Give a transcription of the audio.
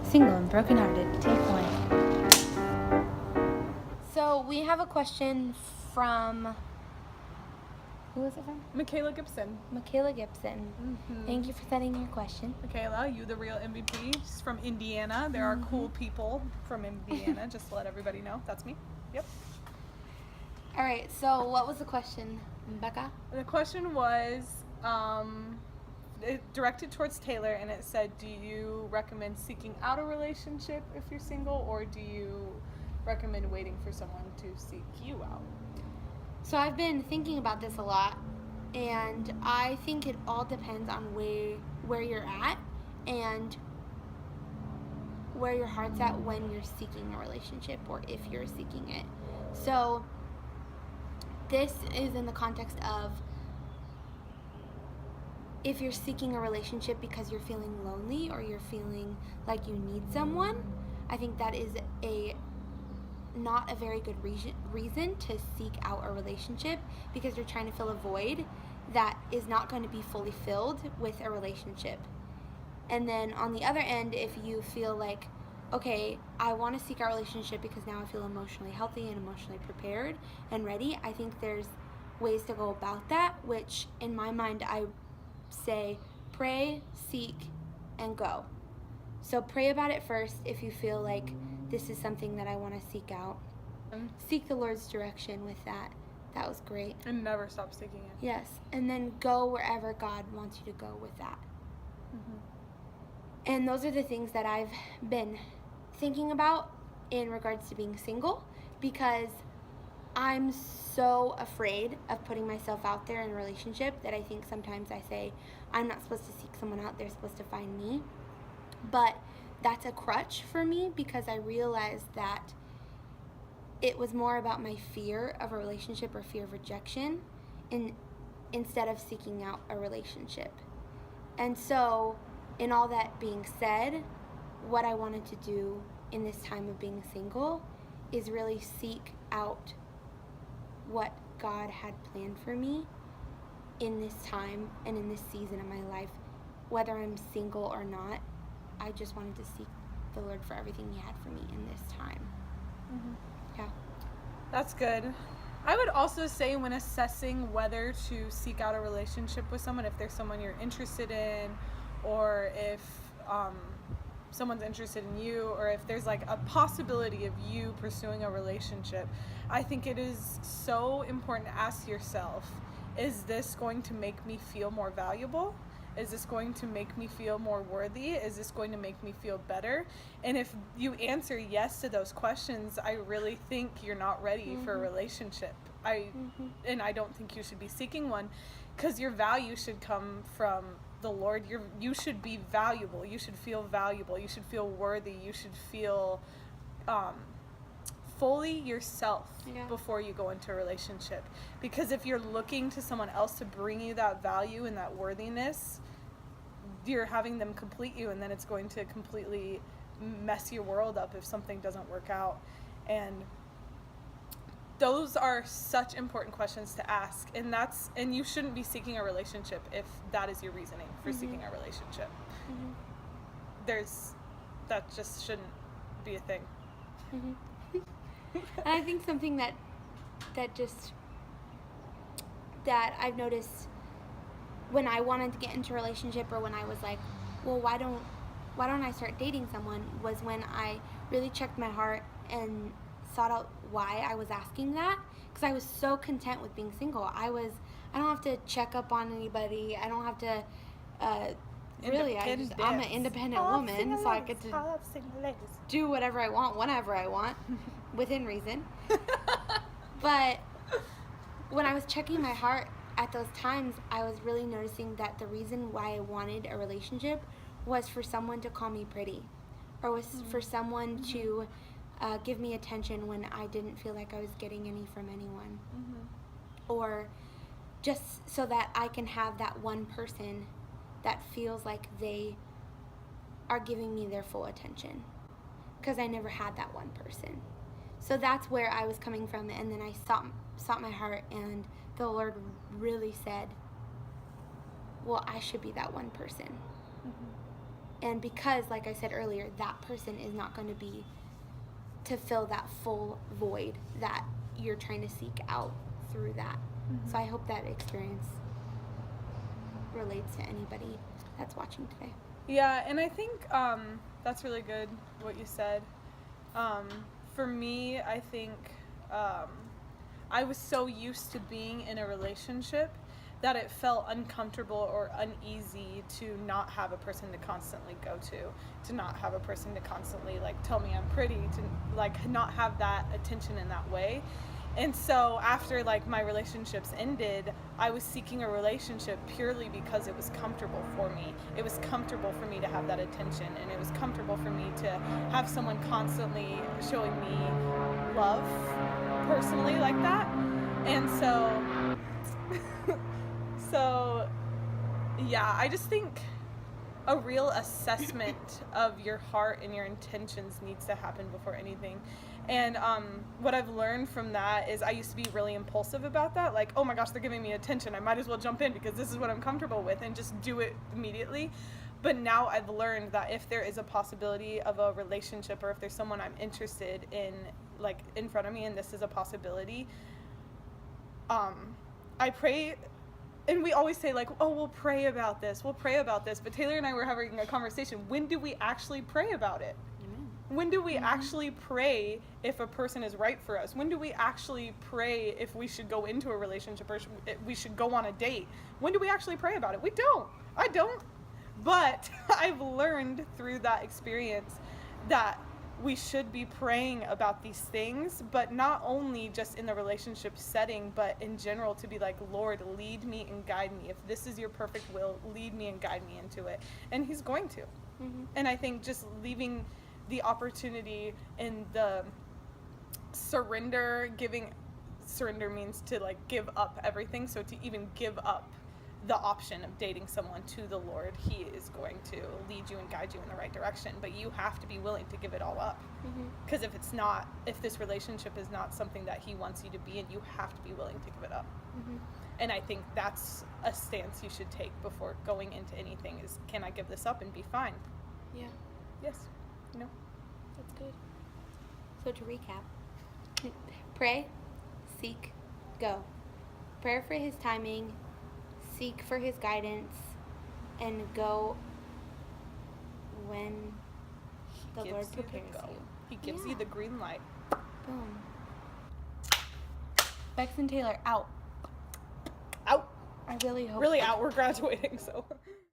Single and brokenhearted, take one. So we have a question from, who is it from? Michaela Gibson. Michaela Gibson. Mm-hmm. Thank you for sending your question. Michaela, you the real MVP. She's from Indiana. There are cool people from Indiana, just to let everybody know. That's me. Yep. All right, so what was the question, Becca? The question was directed towards Taylor, and it said, do you recommend seeking out a relationship if you're single, or do you recommend waiting for someone to seek you out? So I've been thinking about this a lot, and I think it all depends on where you're at and where your heart's at when you're seeking a relationship or if you're seeking it. So this is in the context of if you're seeking a relationship because you're feeling lonely or you're feeling like you need someone. I think that is not a very good reason to seek out a relationship, because you're trying to fill a void that is not going to be fully filled with a relationship. And then on the other end, if you feel like, okay, I want to seek out a relationship because now I feel emotionally healthy and emotionally prepared and ready, I think there's ways to go about that, which in my mind I say pray, seek, and go. So pray about it first if you feel like this is something that I want to seek out. Seek the Lord's direction with that. That was great. And never stop seeking it. Yes, and then go wherever God wants you to go with that. Mm-hmm. And those are the things that I've been thinking about in regards to being single, because I'm so afraid of putting myself out there in a relationship that I think sometimes I say, I'm not supposed to seek someone out, they're supposed to find me. But that's a crutch for me, because I realized that it was more about my fear of a relationship or fear of rejection instead of seeking out a relationship. And so, in all that being said, what I wanted to do in this time of being single is really seek out what God had planned for me in this time and in this season of my life. Whether I'm single or not, I just wanted to seek the Lord for everything He had for me in this time. Mm-hmm. Yeah. That's good. I would also say, when assessing whether to seek out a relationship with someone, if there's someone you're interested in, or if someone's interested in you, or if there's like a possibility of you pursuing a relationship, I think it is so important to ask yourself, is this going to make me feel more valuable? Is this going to make me feel more worthy? Is this going to make me feel better? And if you answer yes to those questions, I really think you're not ready for a relationship. And I don't think you should be seeking one, because your value should come from the Lord. You should be valuable. You should feel valuable. You should feel worthy. You should feel fully yourself before you go into a relationship. Because if you're looking to someone else to bring you that value and that worthiness, you're having them complete you, and then it's going to completely mess your world up if something doesn't work out. And those are such important questions to ask, and you shouldn't be seeking a relationship if that is your reasoning for seeking a relationship. That just shouldn't be a thing. And I think something that I've noticed when I wanted to get into a relationship, or when I was like, well, why don't I start dating someone, was when I really checked my heart and sought out why I was asking that. Because I was so content with being single. I don't have to check up on anybody. I don't have to I'm an independent woman, so I get to do whatever I want whenever I want within reason. But when I was checking my heart at those times, I was really noticing that the reason why I wanted a relationship was for someone to call me pretty, or was for someone to give me attention when I didn't feel like I was getting any from anyone, or just so that I can have that one person that feels like they are giving me their full attention, because I never had that one person. So that's where I was coming from, and then I sought my heart, and the Lord really said, well, I should be that one person. And because, like I said earlier, that person is not going to be to fill that full void that you're trying to seek out through that. So I hope that experience relates to anybody that's watching today. Yeah, and I think that's really good what you said. For me, I think I was so used to being in a relationship that it felt uncomfortable or uneasy to not have a person to constantly go to not have a person to constantly like tell me I'm pretty, to like not have that attention in that way. And so after like my relationships ended, I was seeking a relationship purely because it was comfortable for me. It was comfortable for me to have that attention, and it was comfortable for me to have someone constantly showing me love personally like that. And so yeah, I just think a real assessment of your heart and your intentions needs to happen before anything. And what I've learned from that is I used to be really impulsive about that. Like, oh my gosh, they're giving me attention. I might as well jump in because this is what I'm comfortable with, and just do it immediately. But now I've learned that if there is a possibility of a relationship, or if there's someone I'm interested in, like in front of me, and this is a possibility, I pray. And we always say, like, oh, we'll pray about this. But Taylor and I were having a conversation. When do we actually pray about it? Amen. When do we actually pray if a person is right for us? When do we actually pray if we should go into a relationship, or we should go on a date? When do we actually pray about it? We don't. I don't. But I've learned through that experience that we should be praying about these things, but not only just in the relationship setting, but in general, to be like, Lord, lead me and guide me. If this is your perfect will, lead me and guide me into it. And he's going to. And I think just leaving the opportunity in the surrender means to like give up everything. So to even give up the option of dating someone to the Lord, he is going to lead you and guide you in the right direction, but you have to be willing to give it all up. Because if this relationship is not something that he wants you to be in, you have to be willing to give it up. And I think that's a stance you should take before going into anything, is, can I give this up and be fine? Yeah, Yes. You know? that's good. So to recap, pray, seek, go. Prayer for his timing, seek for his guidance, and go when the He Lord gives you the prepares go. you. He gives you Yeah. the green light. Boom. Bex and Taylor out. Out. I really hope. Really out. We're graduating, so.